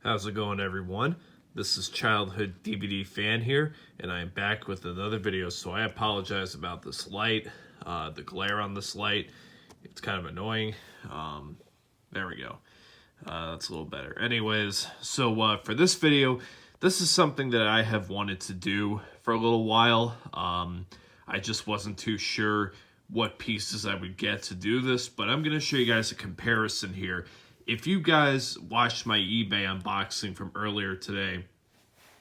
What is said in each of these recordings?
How's it going, everyone? This is Childhood DVD Fan here, and I am back with another video. So I apologize about this light, the glare on this light. It's kind of annoying. There we go. That's a little better. Anyways, so for this video, this is something that I have wanted to do for a little while. I just wasn't too sure what pieces I would get to do this, but I'm going to show you guys a comparison here. If you guys watched my eBay unboxing from earlier today,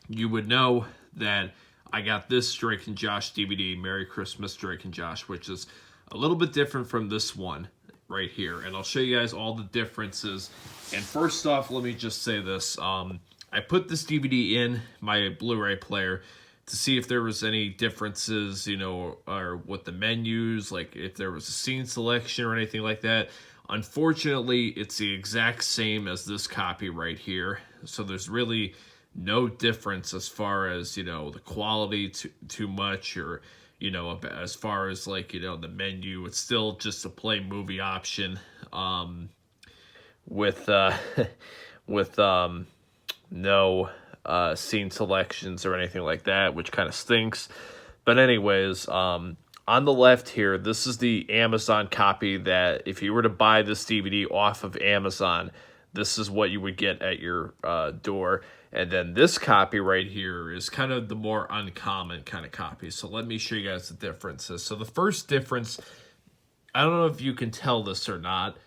you would know that I got this Drake and Josh DVD, Merry Christmas Drake and Josh, which is a little bit different from this one right here. And I'll show you guys all the differences. And first off, let me just say this. I put this DVD in my Blu-ray player to see if there was any differences, you know, or what the menus, like if there was a scene selection or anything like that. Unfortunately, it's the exact same as this copy right here. So there's really no difference as far as, you know, the quality too much, or, you know, as far as like, you know, the menu. It's still just a play movie option with no scene selections or anything like that, which kind of stinks. But anyways, on the left here, this is the Amazon copy that if you were to buy this DVD off of Amazon, this is what you would get at your door. And then this copy right here is kind of the more uncommon kind of copy. So let me show you guys the differences. So the first difference, I don't know if you can tell this or not.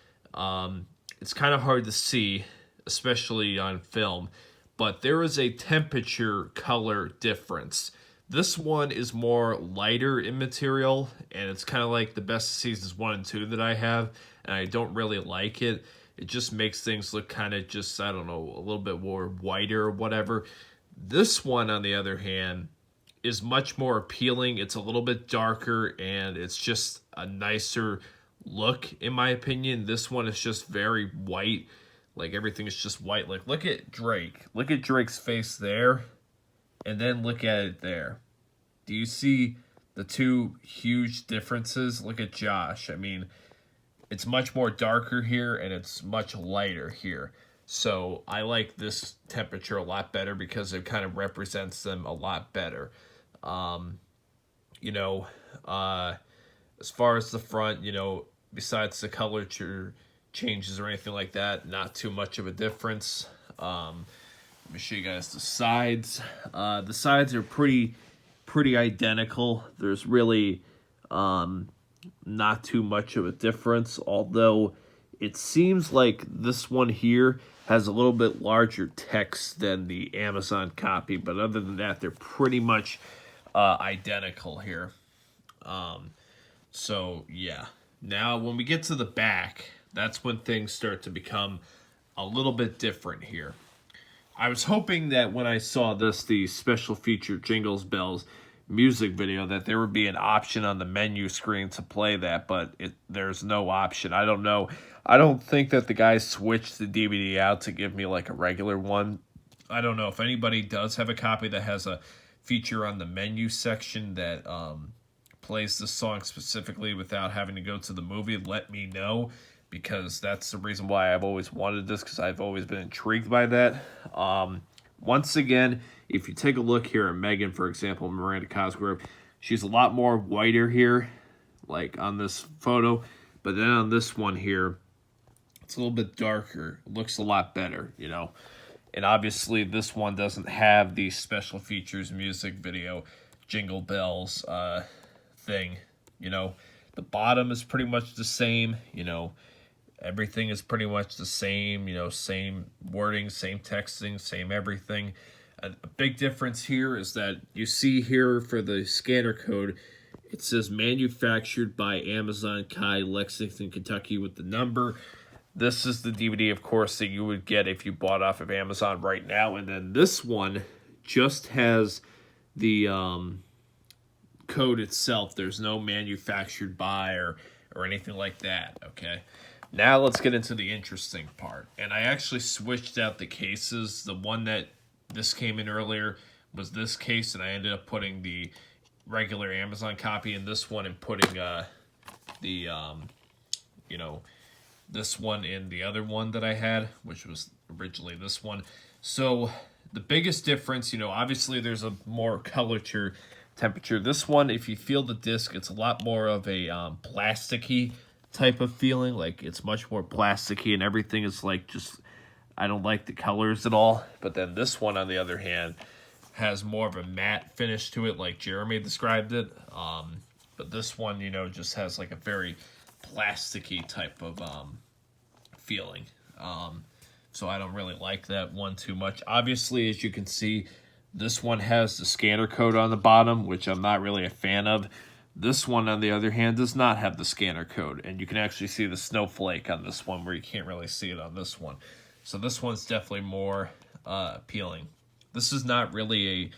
It's kind of hard to see, especially on film, but there is a temperature color difference. This one is more lighter in material, and it's kind of like the Best of Seasons 1 and 2 that I have, and I don't really like it. It just makes things look kind of just, I don't know, a little bit more whiter or whatever. This one, on the other hand, is much more appealing. It's a little bit darker, and it's just a nicer look, in my opinion. This one is just very white. Like, everything is just white. Like, look at Drake. Look at Drake's face there. And then look at it there. Do you see the two huge differences? Look at Josh. I mean, it's much more darker here, and it's much lighter here. So I like this temperature a lot better because it kind of represents them a lot better. You know, as far as the front, you know, besides the color changes or anything like that, not too much of a difference. Let me show you guys the sides. The sides are pretty identical. There's really not too much of a difference, although it seems like this one here has a little bit larger text than the Amazon copy, but other than that, they're pretty much identical here. So, yeah. Now, when we get to the back, that's when things start to become a little bit different here. I was hoping that when I saw this, the special feature Jingles Bells music video, that there would be an option on the menu screen to play that, but there's no option. I don't know. I don't think that the guys switched the DVD out to give me like a regular one. I don't know if anybody does have a copy that has a feature on the menu section that plays the song specifically without having to go to the movie. Let me know, because that's the reason why I've always wanted this, because I've always been intrigued by that. Once again, if you take a look here at Megan, for example, Miranda Cosgrove, she's a lot more whiter here, like on this photo. But then on this one here, it's a little bit darker. It looks a lot better, you know. And obviously, this one doesn't have the special features music video, Jingle Bells thing, you know. The bottom is pretty much the same, you know. Everything is pretty much the same, you know, same wording, same texting, same everything. A big difference here is that you see here for the scanner code, it says manufactured by Amazon Kai, Lexington, Kentucky, with the number. This is the DVD, of course, that you would get if you bought off of Amazon right now. And then this one just has the code itself. There's no manufactured by or anything like that, okay? Now let's get into the interesting part. And I actually switched out the cases. The one that this came in earlier was this case, and I ended up putting the regular Amazon copy in this one and putting the you know, this one and the other one that I had, which was originally this one. So the biggest difference, obviously there's a more color to temperature. This one, if you feel the disc, it's a lot more of a plasticky type of feeling. Like it's much more plasticky and everything is like just, I don't like the colors at all. But then this one, on the other hand, has more of a matte finish to it, like Jeremy described it. But this one, just has like a very plasticky type of feeling. So I don't really like that one too much. Obviously, as you can see, this one has the scanner code on the bottom, which I'm not really a fan of. This one, on the other hand, does not have the scanner code. And you can actually see the snowflake on this one, where you can't really see it on this one. So this one's definitely more appealing. This is not really a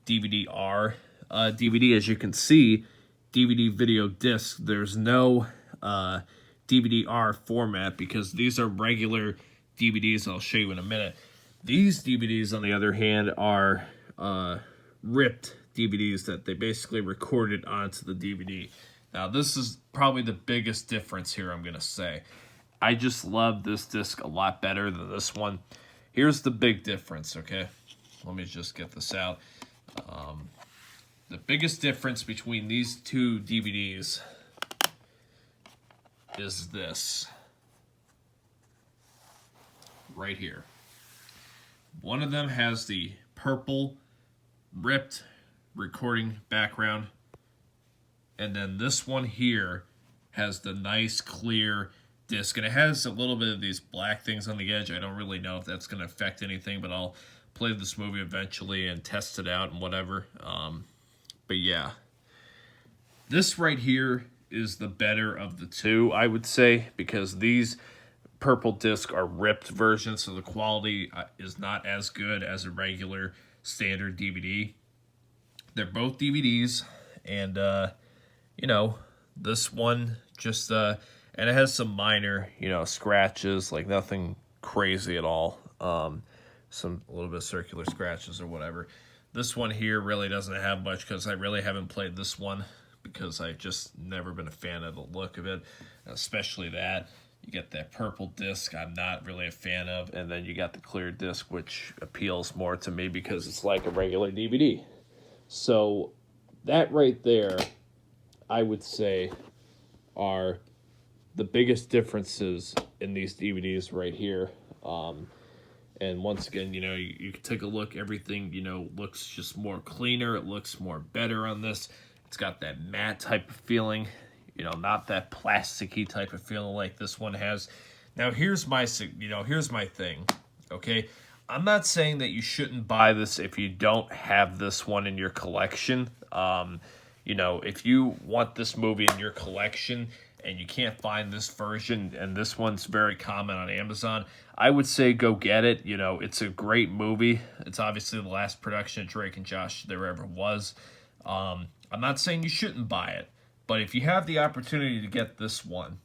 DVD-R DVD. As you can see, DVD video disc, there's no DVD-R format because these are regular DVDs. I'll show you in a minute. These DVDs, on the other hand, are ripped DVDs that they basically recorded onto the DVD. Now, this is probably the biggest difference here, I'm going to say. I just love this disc a lot better than this one. Here's the big difference, okay? Let me just get this out. The biggest difference between these two DVDs is this. Right here. One of them has the purple ripped recording background, and then this one here has the nice clear disc, and it has a little bit of these black things on the edge. I don't really know if that's going to affect anything, but I'll play this movie eventually and test it out and whatever. But yeah, this right here is the better of the two, I would say, because these purple discs are ripped versions, so the quality is not as good as a regular standard DVD. They're both DVDs, and this one just and it has some minor scratches, like nothing crazy at all. Some a little bit of circular scratches or whatever. This one here really doesn't have much because I really haven't played this one because I've just never been a fan of the look of it, especially that. You get that purple disc I'm not really a fan of, and then you got the clear disc, which appeals more to me because it's like a regular DVD. So that right there, I would say, are the biggest differences in these DVDs right here. And once again, you can take a look. Everything, looks just more cleaner. It looks more better on this. It's got that matte type of feeling, not that plasticky type of feeling like this one has. Now, here's my thing, okay? I'm not saying that you shouldn't buy this if you don't have this one in your collection. If you want this movie in your collection and you can't find this version, and this one's very common on Amazon, I would say go get it. It's a great movie. It's obviously the last production of Drake and Josh there ever was. I'm not saying you shouldn't buy it, but if you have the opportunity to get this one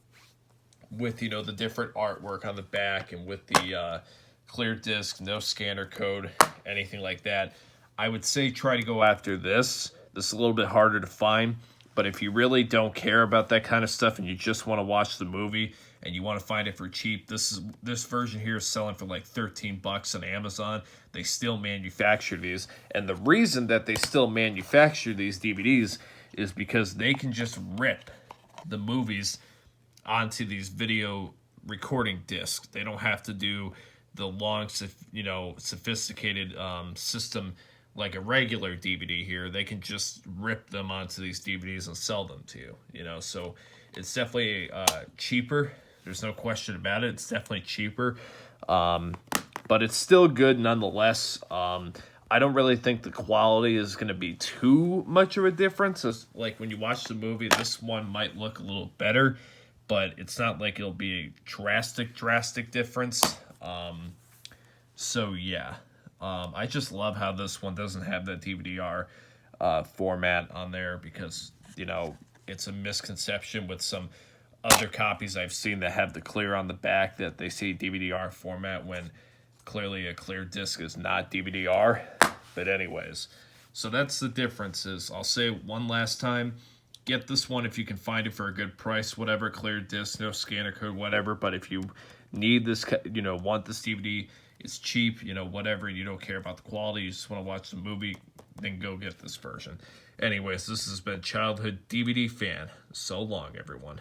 with, the different artwork on the back and with the clear disc, no scanner code, anything like that, I would say try to go after this. This is a little bit harder to find, but if you really don't care about that kind of stuff and you just want to watch the movie and you want to find it for cheap, this version here is selling for like $13 on Amazon. They still manufacture these, and the reason that they still manufacture these DVDs is because they can just rip the movies onto these video recording discs. They don't have to do the long, sophisticated system like a regular DVD here. They can just rip them onto these DVDs and sell them to you, So it's definitely cheaper. There's no question about it. It's definitely cheaper. But it's still good nonetheless. I don't really think the quality is going to be too much of a difference. It's like when you watch the movie, this one might look a little better, but it's not like it'll be a drastic difference. So yeah. I just love how this one doesn't have that DVD-R format on there because, it's a misconception with some other copies I've seen that have the clear on the back that they see DVD-R format when clearly a clear disc is not DVD-R. But anyways, so that's the differences. I'll say it one last time. get this one if you can find it for a good price, whatever, clear disc, no scanner code, whatever. But if you need this, want this DVD, it's cheap, whatever, and you don't care about the quality, you just want to watch the movie, then go get this version. Anyways, this has been Childhood DVD Fan. So long, everyone.